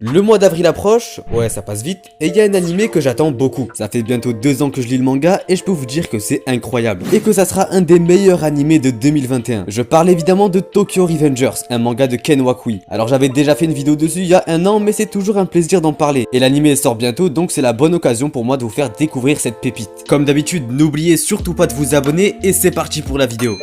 Le mois d'avril approche, ouais ça passe vite, et il y a un animé que j'attends beaucoup. Ça fait bientôt 2 ans que je lis le manga et je peux vous dire que c'est incroyable. Et que ça sera un des meilleurs animés de 2021. Je parle évidemment de Tokyo Revengers, un manga de Ken Wakui. Alors j'avais déjà fait une vidéo dessus il y a 1 an, mais c'est toujours un plaisir d'en parler. Et l'animé sort bientôt, donc c'est la bonne occasion pour moi de vous faire découvrir cette pépite. Comme d'habitude, n'oubliez surtout pas de vous abonner et c'est parti pour la vidéo.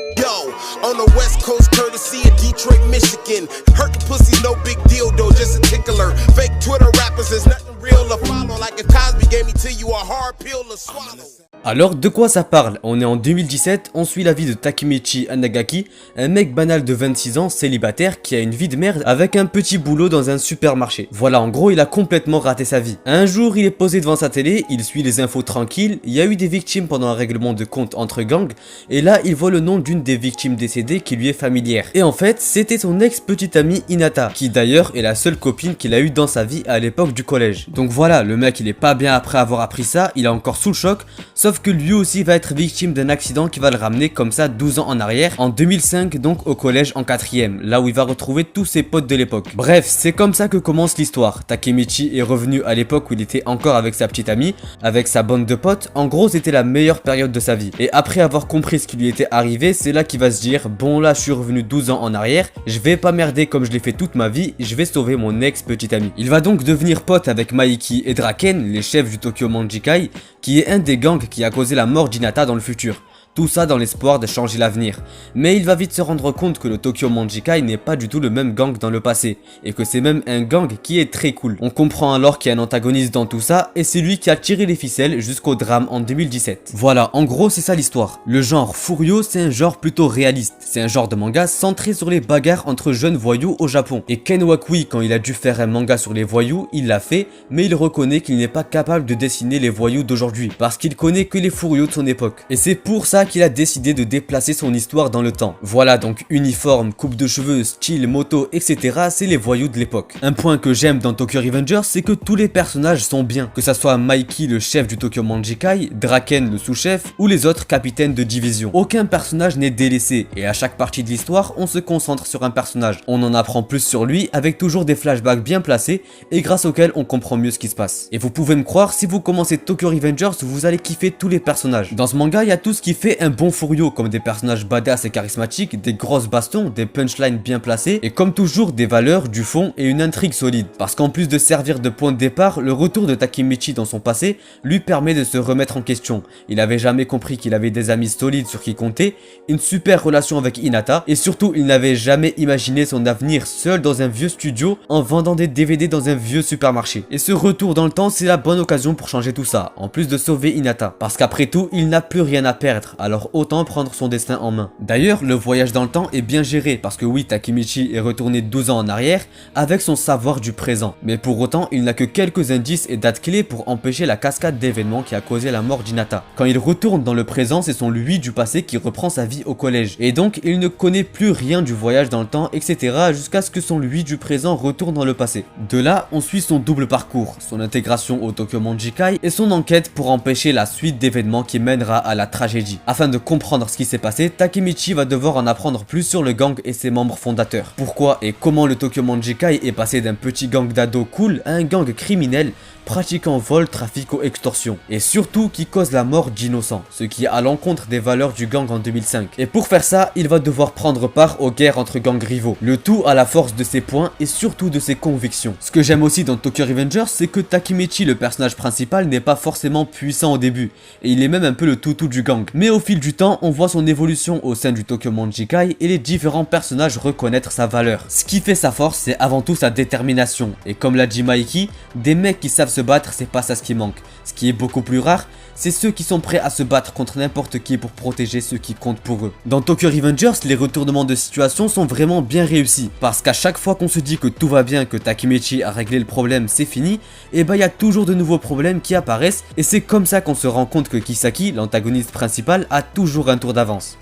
On the West Coast, courtesy of Detroit, Michigan. Hurtin' pussy, no big deal though, just a tickler. Fake Twitter rappers, there's nothing real to follow. Like if Cosby gave me to you, a hard pill to swallow. Alors de quoi ça parle? On est en 2017, on suit la vie de Takemichi Anagaki, un mec banal de 26 ans, célibataire, qui a une vie de merde avec un petit boulot dans un supermarché. Voilà, en gros il a complètement raté sa vie. Un jour il est posé devant sa télé, il suit les infos tranquilles, il y a eu des victimes pendant un règlement de compte entre gangs, et là il voit le nom d'une des victimes décédées qui lui est familière. Et en fait c'était son ex-petite amie Hinata, qui d'ailleurs est la seule copine qu'il a eue dans sa vie à l'époque du collège. Donc voilà, le mec il est pas bien après avoir appris ça, il est encore sous le choc, sauf que lui aussi va être victime d'un accident qui va le ramener comme ça 12 ans en arrière, en 2005 donc au collège en 4ème, là où il va retrouver tous ses potes de l'époque. Bref, c'est comme ça que commence l'histoire. Takemichi est revenu à l'époque où il était encore avec sa petite amie, avec sa bande de potes, en gros c'était la meilleure période de sa vie. Et après avoir compris ce qui lui était arrivé, c'est là qu'il va se dire, bon là je suis revenu 12 ans en arrière, je vais pas merder comme je l'ai fait toute ma vie, je vais sauver mon ex-petite amie. Il va donc devenir pote avec Maiki et Draken, les chefs du Tokyo Manjikai, qui est un des gangs qui a causé la mort d'Hinata dans le futur. Tout ça dans l'espoir de changer l'avenir. Mais il va vite se rendre compte que le Tokyo Manjikai n'est pas du tout le même gang dans le passé, et que c'est même un gang qui est très cool. On comprend alors qu'il y a un antagoniste dans tout ça, et c'est lui qui a tiré les ficelles jusqu'au drame en 2017. Voilà, en gros c'est ça l'histoire. Le genre Furio c'est un genre plutôt réaliste, c'est un genre de manga centré sur les bagarres entre jeunes voyous au Japon. Et Ken Wakui, quand il a dû faire un manga sur les voyous, il l'a fait, mais il reconnaît qu'il n'est pas capable de dessiner les voyous d'aujourd'hui, parce qu'il connaît que les Furios de son époque. Et c'est pour ça qu'il a décidé de déplacer son histoire dans le temps. Voilà, donc uniforme, coupe de cheveux, style, moto, etc. c'est les voyous de l'époque. Un point que j'aime dans Tokyo Revengers, c'est que tous les personnages sont bien. Que ça soit Maiki, le chef du Tokyo Manjikai, Draken, le sous-chef, ou les autres capitaines de division. Aucun personnage n'est délaissé, et à chaque partie de l'histoire, on se concentre sur un personnage. On en apprend plus sur lui, avec toujours des flashbacks bien placés, et grâce auxquels on comprend mieux ce qui se passe. Et vous pouvez me croire, si vous commencez Tokyo Revengers, vous allez kiffer tous les personnages. Dans ce manga, il y a tout ce qui fait un bon Furio, comme des personnages badass et charismatiques, des grosses bastons, des punchlines bien placées, et comme toujours des valeurs, du fond et une intrigue solide. Parce qu'en plus de servir de point de départ, le retour de Takemichi dans son passé lui permet de se remettre en question. Il avait jamais compris qu'il avait des amis solides sur qui compter, une super relation avec Hinata, et surtout il n'avait jamais imaginé son avenir seul dans un vieux studio en vendant des DVD dans un vieux supermarché. Et ce retour dans le temps, c'est la bonne occasion pour changer tout ça, en plus de sauver Hinata. Parce qu'après tout, il n'a plus rien à perdre, alors autant prendre son destin en main. D'ailleurs, le voyage dans le temps est bien géré, parce que oui, Takemichi est retourné 12 ans en arrière, avec son savoir du présent. Mais pour autant, il n'a que quelques indices et dates clés pour empêcher la cascade d'événements qui a causé la mort d'Hinata. Quand il retourne dans le présent, c'est son lui du passé qui reprend sa vie au collège. Et donc, il ne connaît plus rien du voyage dans le temps, etc. jusqu'à ce que son lui du présent retourne dans le passé. De là, on suit son double parcours, son intégration au Tokyo Manjikai et son enquête pour empêcher la suite d'événements qui mènera à la tragédie. Afin de comprendre ce qui s'est passé, Takemichi va devoir en apprendre plus sur le gang et ses membres fondateurs. Pourquoi et comment le Tokyo Manjikai est passé d'un petit gang d'ados cool à un gang criminel pratiquant vol, trafic ou extorsion, et surtout qui cause la mort d'innocents, ce qui est à l'encontre des valeurs du gang en 2005. Et pour faire ça, il va devoir prendre part aux guerres entre gangs rivaux, le tout à la force de ses points et surtout de ses convictions. Ce que j'aime aussi dans Tokyo Revengers, c'est que Takemichi, le personnage principal, n'est pas forcément puissant au début, et il est même un peu le toutou du gang. Mais au fil du temps, on voit son évolution au sein du Tokyo Manjikai et les différents personnages reconnaître sa valeur. Ce qui fait sa force, c'est avant tout sa détermination, et comme l'a dit Maiki, des mecs qui savent se battre, c'est pas ça ce qui manque. Ce qui est beaucoup plus rare, c'est ceux qui sont prêts à se battre contre n'importe qui pour protéger ceux qui comptent pour eux. Dans Tokyo Revengers, les retournements de situation sont vraiment bien réussis, parce qu'à chaque fois qu'on se dit que tout va bien, que Takemichi a réglé le problème, c'est fini, et bah il y a toujours de nouveaux problèmes qui apparaissent, et c'est comme ça qu'on se rend compte que Kisaki, l'antagoniste principal, a toujours un tour d'avance.